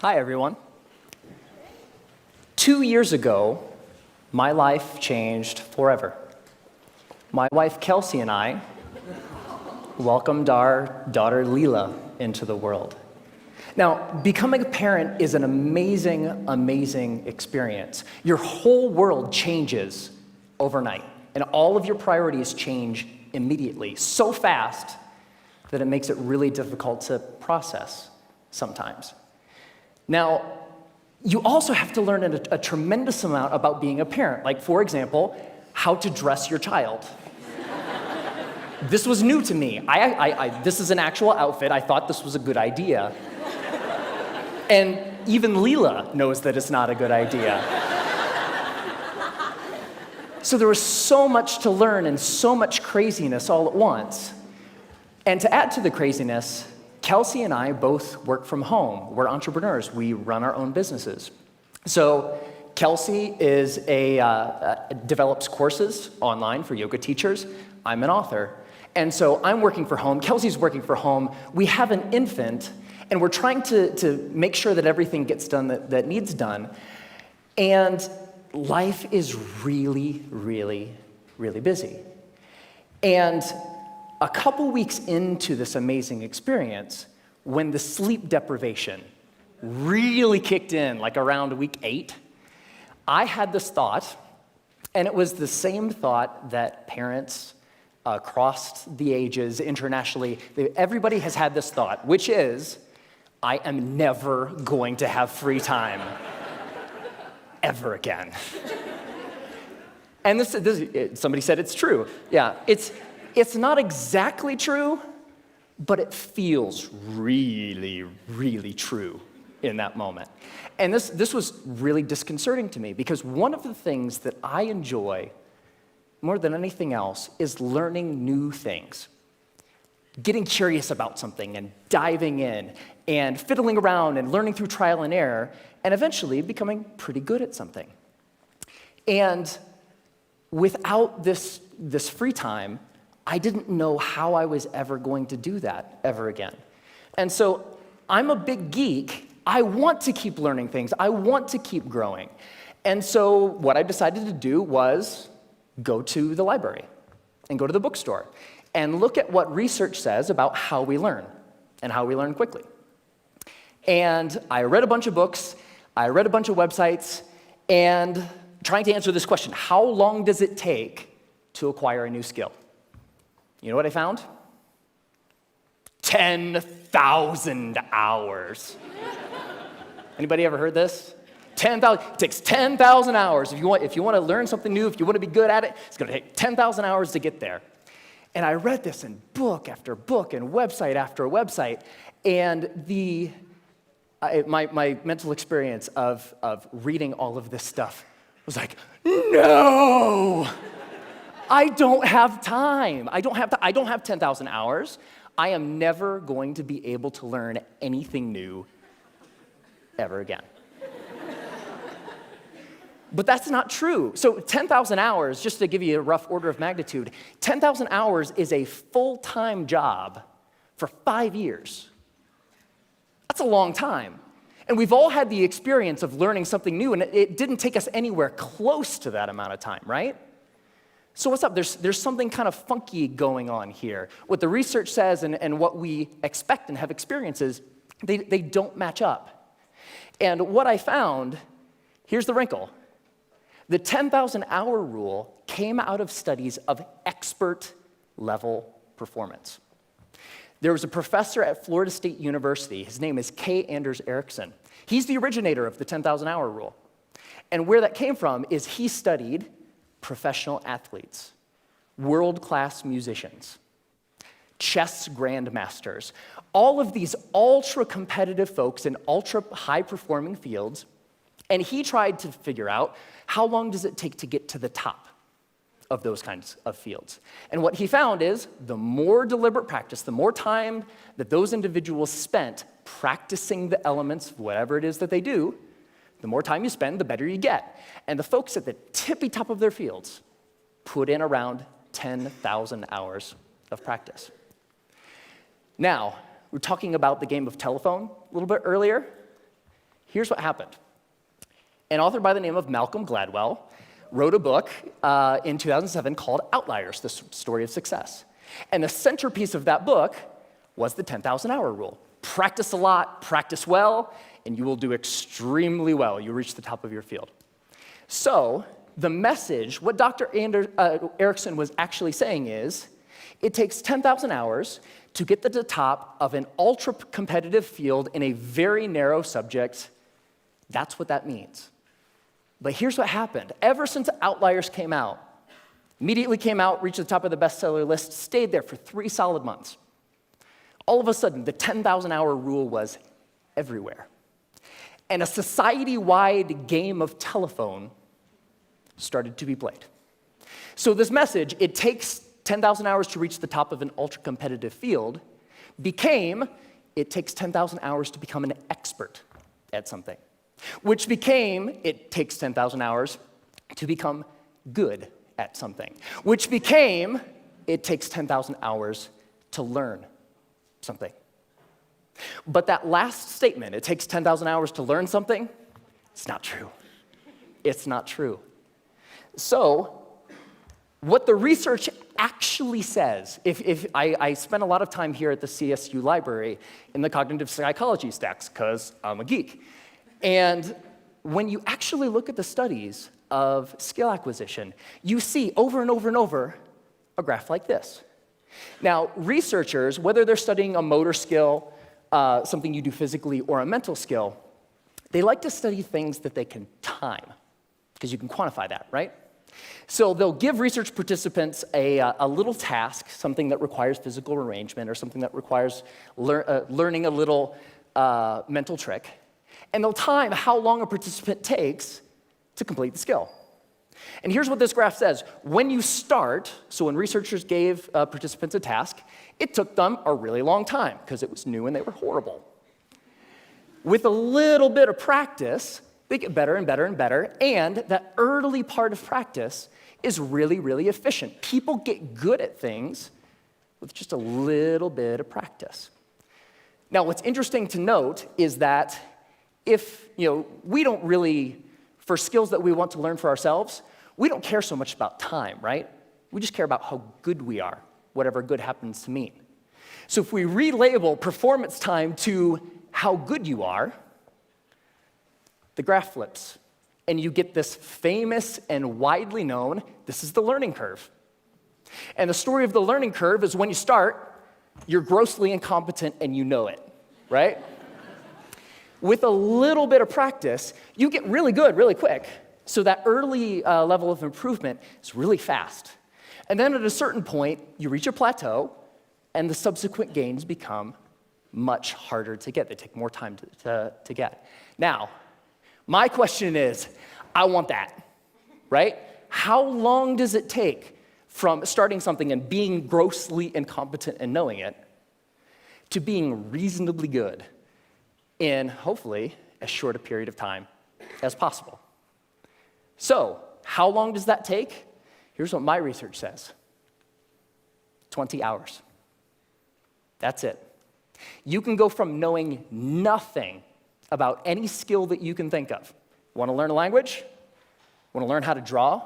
Hi, everyone. 2 years ago, my life changed forever. My wife, Kelsey, and I welcomed our daughter, Leela, into the world. Now, becoming a parent is an amazing, amazing experience. Your whole world changes overnight, and all of your priorities change immediately, so fast that it makes it really difficult to process sometimes. Now, you also have to learn a tremendous amount about being a parent, like, for example, how to dress your child. This was new to me. This is an actual outfit. I thought this was a good idea. And even Leela knows that it's not a good idea. So there was so much to learn and so much craziness all at once. And to add to the craziness, Kelsey and I both work from home. We're entrepreneurs. We run our own businesses. So Kelsey develops courses online for yoga teachers. I'm an author. And so I'm working from home. Kelsey's working from home. We have an infant, and we're trying to make sure that everything gets done that needs done. And life is really, really, really busy. And a couple weeks into this amazing experience, when the sleep deprivation really kicked in, like around week 8, I had this thought, and it was the same thought that parents across the ages, internationally, everybody has had this thought, which is, I am never going to have free time ever again. And somebody said it's true. Yeah, it's not exactly true, but it feels really, really true in that moment. And this was really disconcerting to me, because one of the things that I enjoy more than anything else is learning new things. Getting curious about something and diving in and fiddling around and learning through trial and error and eventually becoming pretty good at something. And without this free time, I didn't know how I was ever going to do that ever again. And so I'm a big geek. I want to keep learning things. I want to keep growing. And so what I decided to do was go to the library and go to the bookstore and look at what research says about how we learn and how we learn quickly. And I read a bunch of books, I read a bunch of websites, and trying to answer this question: how long does it take to acquire a new skill? You know what I found? 10,000 hours. Anybody ever heard this? 10,000. It takes 10,000 hours. If you want to learn something new, if you want to be good at it, it's going to take 10,000 hours to get there. And I read this in book after book and website after website, and my mental experience of reading all of this stuff was like, no! I don't have time. I don't have 10,000 hours. I am never going to be able to learn anything new ever again. But that's not true. So 10,000 hours, just to give you a rough order of magnitude, 10,000 hours is a full-time job for 5 years. That's a long time. And we've all had the experience of learning something new, and it didn't take us anywhere close to that amount of time, right? So what's up? There's something kind of funky going on here. What the research says and what we expect and have experiences, they don't match up. And what I found, here's the wrinkle. The 10,000 hour rule came out of studies of expert level performance. There was a professor at Florida State University. His name is K. Anders Ericsson. He's the originator of the 10,000 hour rule. And where that came from is he studied professional athletes, world-class musicians, chess grandmasters, all of these ultra-competitive folks in ultra-high-performing fields, and he tried to figure out how long does it take to get to the top of those kinds of fields. And what he found is the more deliberate practice, the more time that those individuals spent practicing the elements of whatever it is that they do, the more time you spend, the better you get. And the folks at the tippy top of their fields put in around 10,000 hours of practice. Now, we were talking about the game of telephone a little bit earlier. here's what happened. An author by the name of Malcolm Gladwell wrote a book in 2007 called Outliers, the Story of Success. And the centerpiece of that book was the 10,000 hour rule. Practice a lot, practice well, and you will do extremely well. You'll reach the top of your field. So the message, what Dr. Erickson was actually saying is, it takes 10,000 hours to get to the top of an ultra-competitive field in a very narrow subject. That's what that means. But here's what happened. Ever since Outliers came out, immediately came out, reached the top of the bestseller list, stayed there for 3 solid months. All of a sudden, the 10,000 hour rule was everywhere. And a society-wide game of telephone started to be played. So this message, it takes 10,000 hours to reach the top of an ultra-competitive field, became, it takes 10,000 hours to become an expert at something. Which became, it takes 10,000 hours to become good at something. Which became, it takes 10,000 hours to learn something. But that last statement, it takes 10,000 hours to learn something, it's not true. It's not true. So, what the research actually says, if I spent a lot of time here at the CSU library in the cognitive psychology stacks, because I'm a geek. And when you actually look at the studies of skill acquisition, you see over and over and over a graph like this. Now, researchers, whether they're studying a motor skill, something you do physically, or a mental skill, they like to study things that they can time, because you can quantify that, right? So they'll give research participants a little task, something that requires physical arrangement or something that requires learning a little mental trick, and they'll time how long a participant takes to complete the skill. And here's what this graph says. When you start, so when researchers gave participants a task, it took them a really long time because it was new and they were horrible. With a little bit of practice, they get better and better and better, and that early part of practice is really, really efficient. People get good at things with just a little bit of practice. Now, what's interesting to note is that if, we don't really, for skills that we want to learn for ourselves, we don't care so much about time, right? We just care about how good we are, whatever good happens to mean. So if we relabel performance time to how good you are, the graph flips, and you get this famous and widely known, this is the learning curve. And the story of the learning curve is when you start, you're grossly incompetent and you know it, right? With a little bit of practice, you get really good really quick. So that early level of improvement is really fast. And then at a certain point, you reach a plateau, and the subsequent gains become much harder to get. They take more time to get. Now, my question is, I want that, right? How long does it take from starting something and being grossly incompetent and knowing it to being reasonably good in, hopefully, as short a period of time as possible? So, how long does that take? Here's what my research says. 20 hours. That's it. You can go from knowing nothing about any skill that you can think of. Want to learn a language? Want to learn how to draw?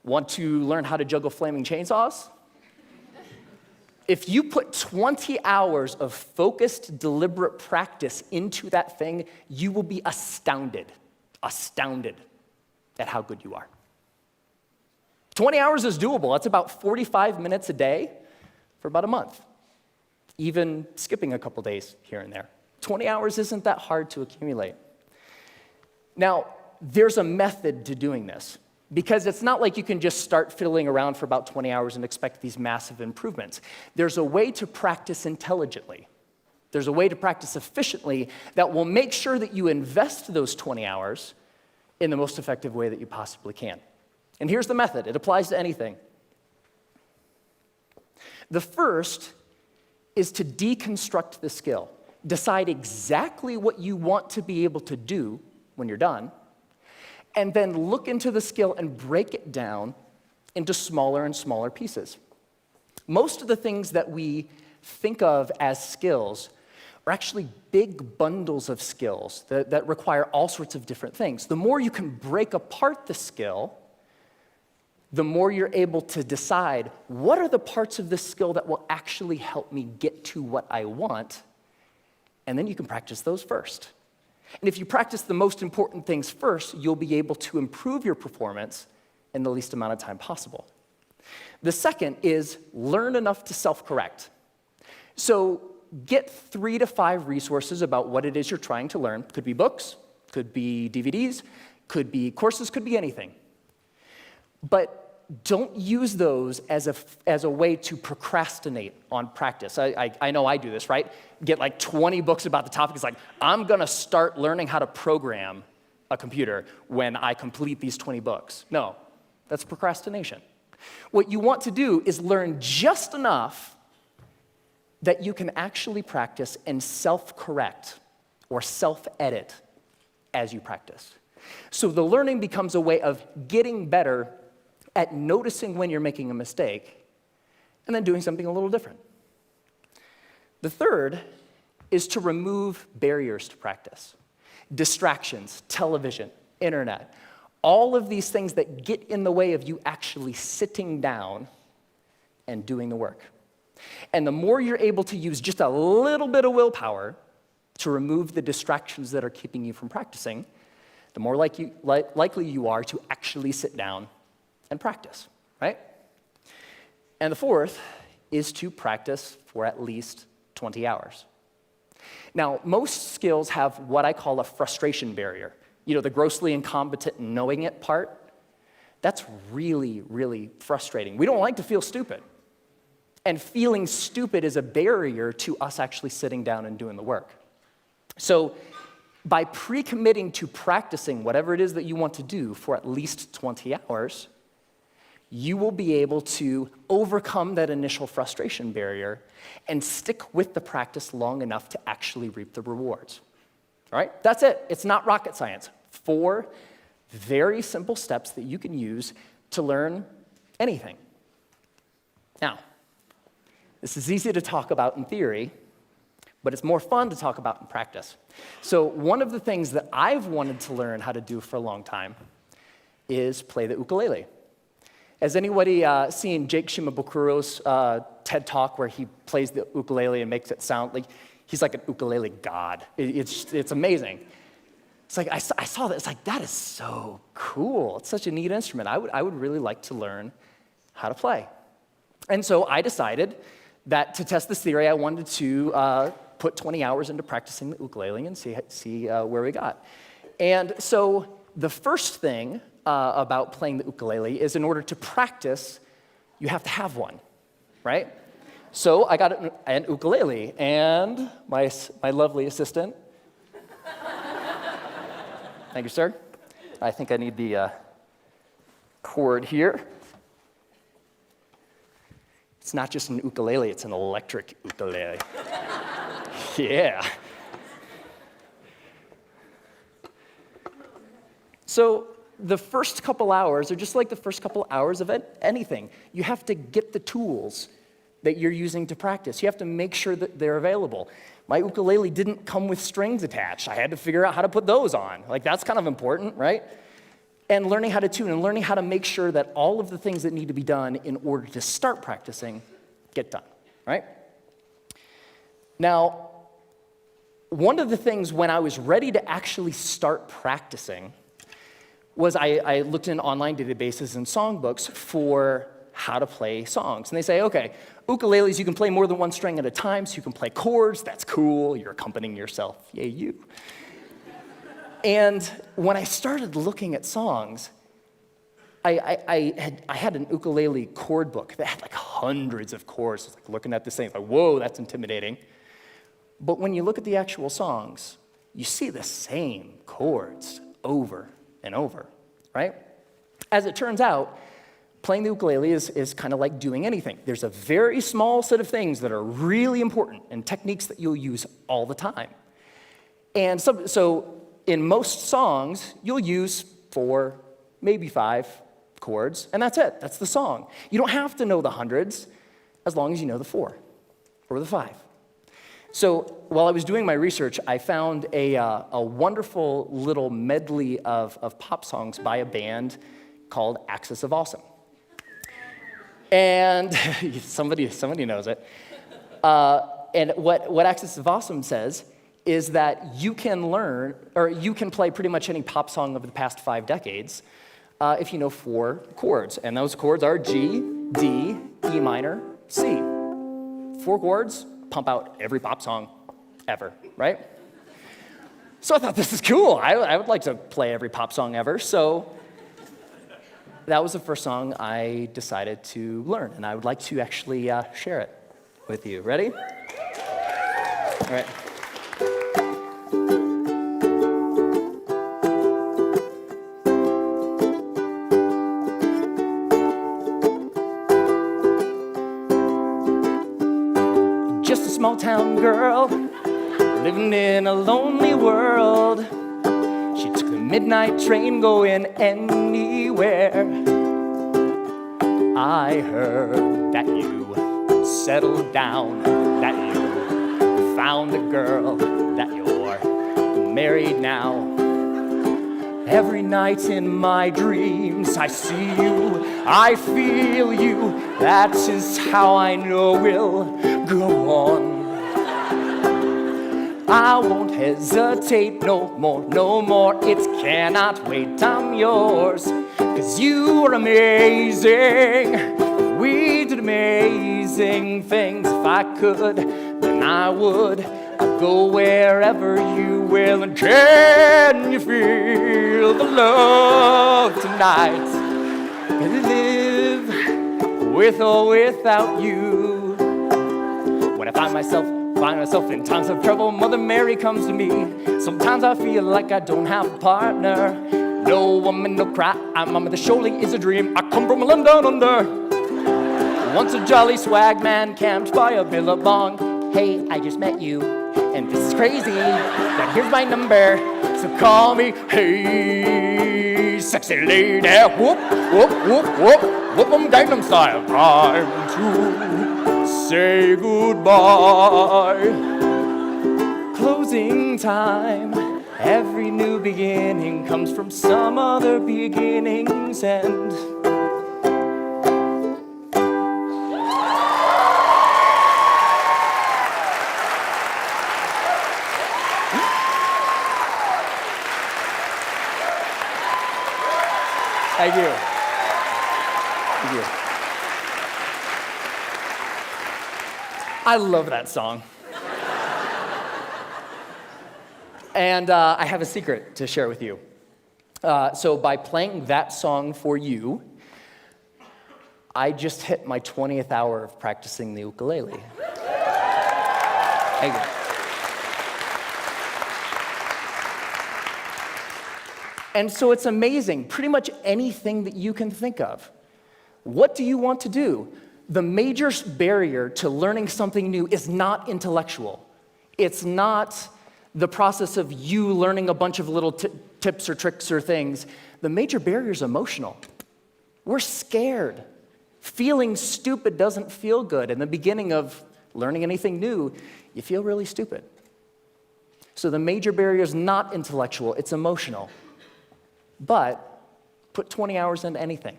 Want to learn how to juggle flaming chainsaws? If you put 20 hours of focused, deliberate practice into that thing, you will be astounded at how good you are. 20 hours is doable. That's about 45 minutes a day for about a month, even skipping a couple days here and there. 20 hours isn't that hard to accumulate. Now, there's a method to doing this, because it's not like you can just start fiddling around for about 20 hours and expect these massive improvements. There's a way to practice intelligently. There's a way to practice efficiently that will make sure that you invest those 20 hours in the most effective way that you possibly can. And here's the method. It applies to anything. The first is to deconstruct the skill. Decide exactly what you want to be able to do when you're done, and then look into the skill and break it down into smaller and smaller pieces. Most of the things that we think of as skills are actually big bundles of skills that require all sorts of different things. The more you can break apart the skill, the more you're able to decide what are the parts of this skill that will actually help me get to what I want, and then you can practice those first. And if you practice the most important things first, you'll be able to improve your performance in the least amount of time possible. The second is learn enough to self-correct. So get 3 to 5 resources about what it is you're trying to learn. Could be books, could be DVDs, could be courses, could be anything. But don't use those as a way to procrastinate on practice. I know I do this, right? Get like 20 books about the topic. It's like, I'm gonna start learning how to program a computer when I complete these 20 books. No, that's procrastination. What you want to do is learn just enough that you can actually practice and self-correct or self-edit as you practice. So the learning becomes a way of getting better at noticing when you're making a mistake and then doing something a little different. The third is to remove barriers to practice. Distractions, television, internet, all of these things that get in the way of you actually sitting down and doing the work. And the more you're able to use just a little bit of willpower to remove the distractions that are keeping you from practicing, the more likely you are to actually sit down and practice, right? And the fourth is to practice for at least 20 hours. Now, most skills have what I call a frustration barrier. You know, the grossly incompetent knowing it part. That's really, really frustrating. We don't like to feel stupid. And feeling stupid is a barrier to us actually sitting down and doing the work. So by pre-committing to practicing whatever it is that you want to do for at least 20 hours, you will be able to overcome that initial frustration barrier and stick with the practice long enough to actually reap the rewards. All right? That's it. It's not rocket science. 4 very simple steps that you can use to learn anything. Now, this is easy to talk about in theory, but it's more fun to talk about in practice. So one of the things that I've wanted to learn how to do for a long time is play the ukulele. Has anybody seen Jake Shimabukuro's TED Talk where he plays the ukulele and makes it sound like he's like an ukulele god? It's amazing. It's like, I saw that, it's like, that is so cool. It's such a neat instrument. I would really like to learn how to play. And so I decided that to test this theory, I wanted to put 20 hours into practicing the ukulele and see where we got. And so the first thing about playing the ukulele is in order to practice, you have to have one, right? So I got an ukulele, and my lovely assistant, thank you, sir. I think I need the cord here. It's not just an ukulele, it's an electric ukulele. Yeah. So the first couple hours are just like the first couple hours of anything. You have to get the tools that you're using to practice. You have to make sure that they're available. My ukulele didn't come with strings attached. I had to figure out how to put those on. Like, that's kind of important, right? And learning how to tune and learning how to make sure that all of the things that need to be done in order to start practicing get done, right? Now, one of the things when I was ready to actually start practicing was I looked in online databases and songbooks for how to play songs. And they say, okay, ukuleles, you can play more than one string at a time, so you can play chords. That's cool. You're accompanying yourself. Yay, you. And when I started looking at songs, I had an ukulele chord book that had like hundreds of chords. It's like looking at this thing, like, whoa, that's intimidating. But when you look at the actual songs, you see the same chords over and over, right? As it turns out, playing the ukulele is kind of like doing anything. There's a very small set of things that are really important and techniques that you'll use all the time. And so in most songs, you'll use 4, maybe 5 chords, and that's it. That's the song. You don't have to know the hundreds as long as you know the 4 or the 5. So while I was doing my research, I found a wonderful little medley of pop songs by a band called Axis of Awesome. And somebody knows it. And what Axis of Awesome says is that you can learn, or you can play pretty much any pop song of the past 5 decades if you know 4 chords. And those chords are G, D, E minor, C. 4 chords, pump out every pop song ever, right? So I thought, this is cool. I would like to play every pop song ever. So that was the first song I decided to learn, and I would like to actually share it with you. Ready? All right. Just a small town girl living in a lonely world. She took the midnight train going anywhere. I heard that you settled down, that you found a girl, that you're married now. Every night in my dreams I see you, I feel you. That is how I know we'll go on. I won't hesitate no more, it cannot wait, I'm yours. 'Cause you are amazing, we did amazing things. If I could, then I would. I'd go wherever you will. And can you feel the love tonight? Can I live with or without you? When I find myself in times of trouble, Mother Mary comes to me. Sometimes I feel like I don't have a partner. No woman, no cry, Mama, this surely is a dream. I come from a land down under. Once a jolly swag man camped by a billabong. Hey, I just met you, and this is crazy. Now here's my number, so call me. Hey, sexy lady, whoop, whoop, whoop, whoop, whoop 'em Gangnam Style. Time to say goodbye. Closing time. Every new beginning comes from some other beginning's end. Thank you. Thank you. I love that song. And I have a secret to share with you. So by playing that song for you, I just hit my 20th hour of practicing the ukulele. Thank you. And so it's amazing, pretty much anything that you can think of. What do you want to do? The major barrier to learning something new is not intellectual. It's not the process of you learning a bunch of little tips or tricks or things. The major barrier is emotional. We're scared. Feeling stupid doesn't feel good. In the beginning of learning anything new, you feel really stupid. So the major barrier is not intellectual, it's emotional. But put 20 hours into anything.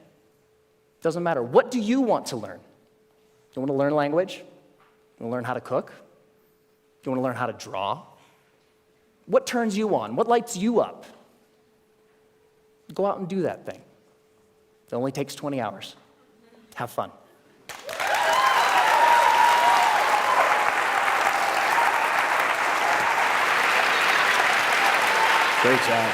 Doesn't matter. What do you want to learn? You want to learn language? You want to learn how to cook? You want to learn how to draw? What turns you on? What lights you up? Go out and do that thing. It only takes 20 hours. Have fun. Great job.